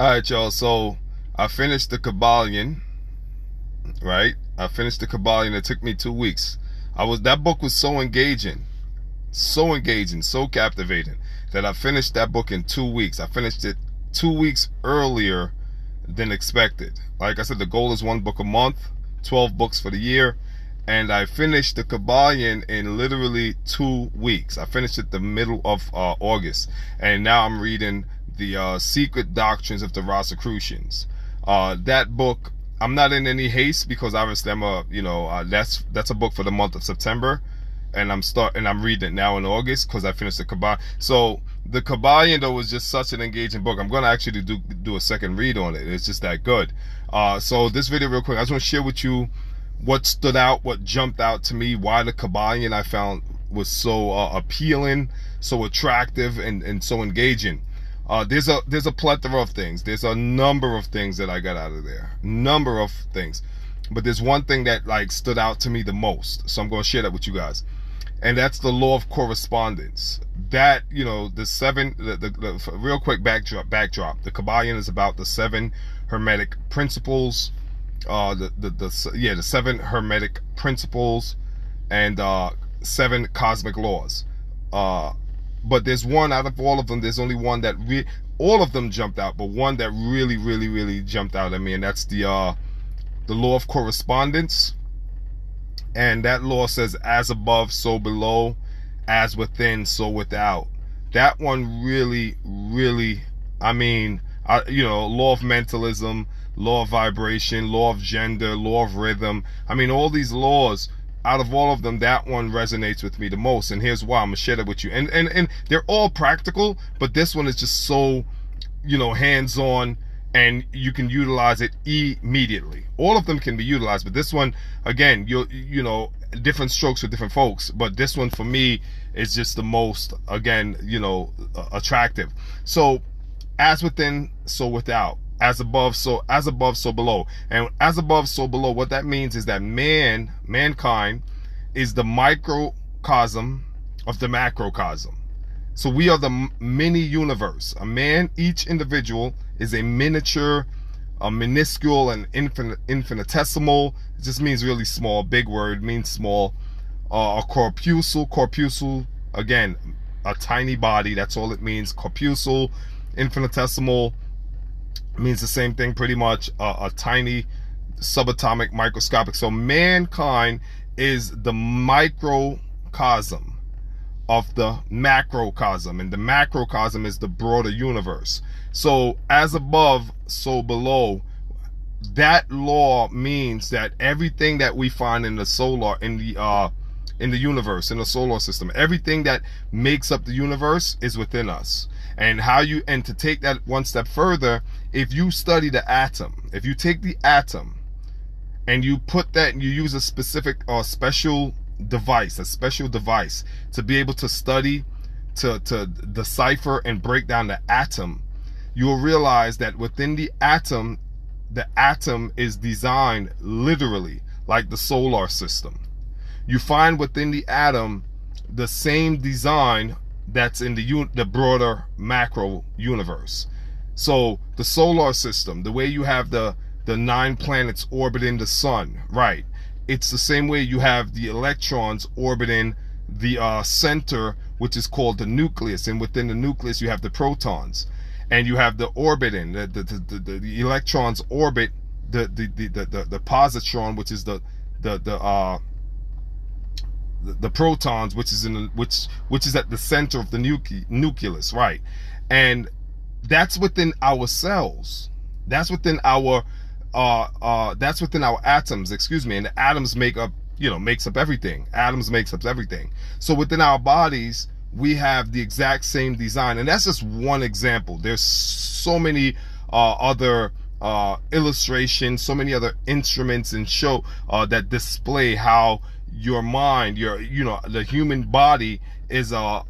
Alright, y'all. So I finished the Kabbalion, right? I finished the Kabbalion. It took me 2 weeks. That book was so engaging, so captivating that I finished that book in 2 weeks. I finished it 2 weeks earlier than expected. Like I said, the goal is one book a month, 12 books for the year. And I finished the Kabbalion in literally 2 weeks. I finished it the middle of August. And now I'm reading the Secret Doctrines of the Rosicrucians. That book, I'm not in any haste because obviously that's a book for the month of September. And I'm reading it now in August because I finished the Kabbalion. So the Kabbalion, though, was just such an engaging book. I'm going to actually do a second read on it. It's just that good. So this video real quick, I just want to share with you what stood out, what jumped out to me, why the Kabbalion I found was so appealing, so attractive, and so engaging. There's a plethora of things. There's a number of things that I got out of there. Number of things. But there's one thing that stood out to me the most. So I'm going to share that with you guys. And that's the law of correspondence. That, the real quick backdrop. The Kabbalion is about the 7 Hermetic Principles. The 7 Hermetic Principles and 7 cosmic laws. But there's one out of all of them. There's only one that all of them jumped out, but one that really jumped out at me, and that's the law of correspondence. And that law says, "As above, so below; as within, so without." That one really, law of mentalism, law of vibration, law of gender, law of rhythm. All these laws, out of all of them, that one resonates with me the most. And here's why. I'm going to share that with you. And they're all practical, but this one is just so, hands-on, and you can utilize it immediately. All of them can be utilized, but this one, again, different strokes for different folks. But this one, for me, is just the most, again, attractive. So, as within, so without. As above, so below. And as above, so below, what that means is that mankind is the microcosm of the macrocosm. So we are the mini universe. Each individual is a miniature, a minuscule, and infinitesimal. It just means really small. Big word, means small. A corpuscle, again, a tiny body. That's all it means. Corpuscle, infinitesimal, means the same thing pretty much. A tiny, subatomic, microscopic. So mankind is the microcosm of the macrocosm, and the macrocosm is the broader universe. So as above, so below. That law means that everything that we find in the universe, in the solar system, everything that makes up the universe is within us. And to take that one step further, if you study the atom, if you take the atom and you put that, and you use a specific or special device to be able to study, to decipher and break down the atom, you'll realize that within the atom is designed literally like the solar system. You find within the atom the same design that's in the broader macro universe. So the solar system, the way you have the 9 planets orbiting the sun, right? It's the same way you have the electrons orbiting the center, which is called the nucleus, and within the nucleus you have the protons, and you have the orbiting. The electrons orbit the positron, which is the protons, which is at the center of the nucleus, right? And that's within our cells. That's within our atoms, and the atoms makes up everything. Atoms makes up everything. So within our bodies, we have the exact same design, and that's just one example. There's so many other illustrations, so many other instruments and show that display how your mind, the human body is a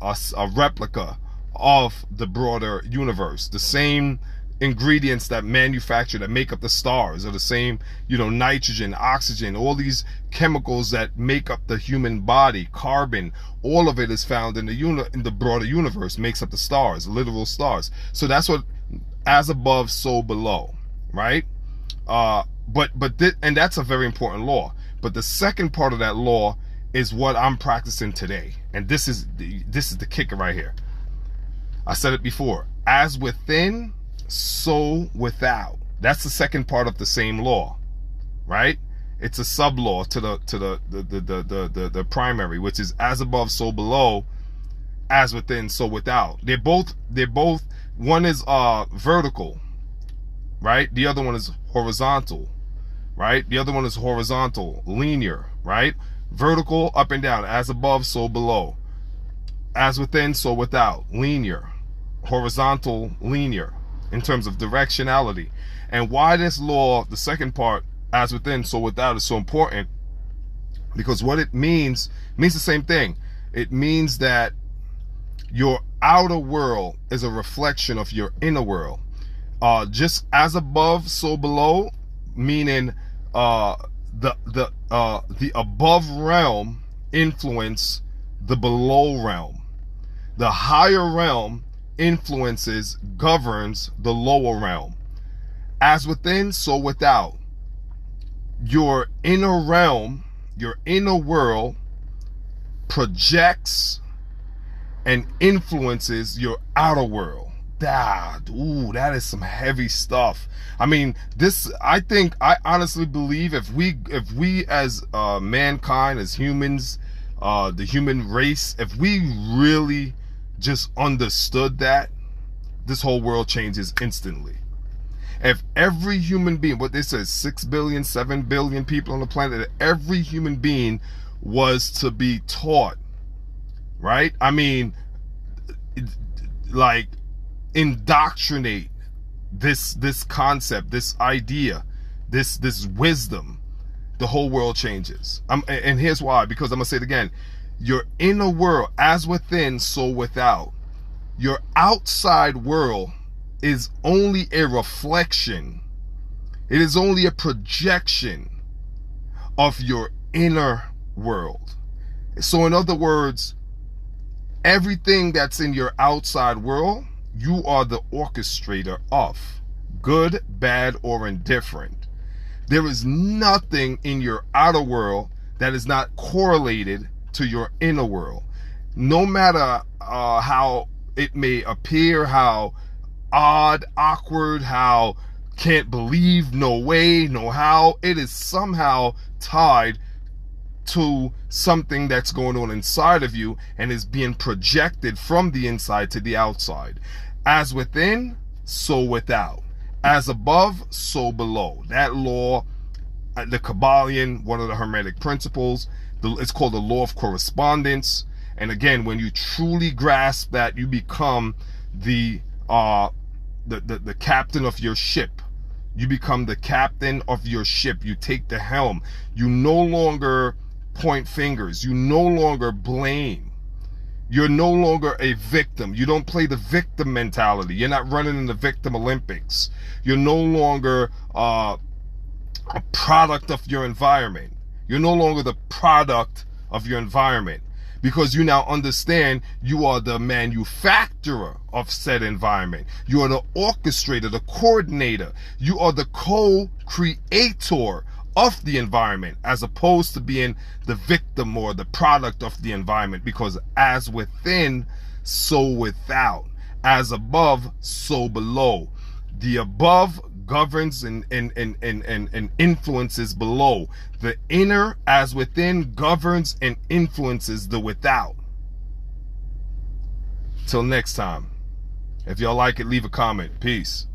replica of the broader universe. The same ingredients that make up the stars are the same, nitrogen, oxygen, all these chemicals that make up the human body, carbon, all of it is found in the broader universe, makes up the stars, literal stars. So that's what as above, so below, right? And that's a very important law. But the second part of that law is what I'm practicing today, and this is the kicker right here. I said it before: as within, so without. That's the second part of the same law, right? It's a sub law to the primary, which is as above, so below, as within, so without. They're both. One is vertical, right? The other one is horizontal, right? The other one is horizontal, linear, right? Vertical, up and down, as above, so below. As within, so without, linear. Horizontal, linear, in terms of directionality. And why this law, the second part, as within, so without, is so important, because what it means the same thing. It means that your outer world is a reflection of your inner world. Just as above, so below, meaning the above realm influence the below realm. The higher realm influences, governs the lower realm. As within, so without. Your inner realm, your inner world, projects and influences your outer world. That is some heavy stuff. I mean, I honestly believe if we as mankind, as humans, the human race, if we really just understood that, this whole world changes instantly. If every human being, what they say, 6 billion, 7 billion people on the planet, every human being was to be taught, right? I mean, like, indoctrinate this concept, this idea, this wisdom, the whole world changes. And here's why, because I'm gonna say it again: your inner world, as within, so without. Your outside world is only a reflection. It is only a projection of your inner world. So in other words, everything that's in your outside world, you are the orchestrator of, good, bad, or indifferent. There is nothing in your outer world that is not correlated to your inner world. No matter how it may appear, how odd, awkward, how can't believe, no way, no how, it is somehow tied to something that's going on inside of you and is being projected from the inside to the outside. As within, so without. As above, so below. That law, the Kabbalion, one of the Hermetic Principles, it's called the law of correspondence. And again, when you truly grasp that, you become the captain of your ship. You become the captain of your ship. You take the helm. You no longer point fingers. You no longer blame. You're no longer a victim. You don't play the victim mentality. You're not running in the victim Olympics. You're no longer a product of your environment. You're no longer the product of your environment, because you now understand you are the manufacturer of said environment. You are the orchestrator, the coordinator. You are the co-creator of the environment, as opposed to being the victim or the product of the environment. Because as within, so without. As above, so below. The above governs and influences below. The inner, as within, governs and influences the without. Till next time. If y'all like it, leave a comment. Peace.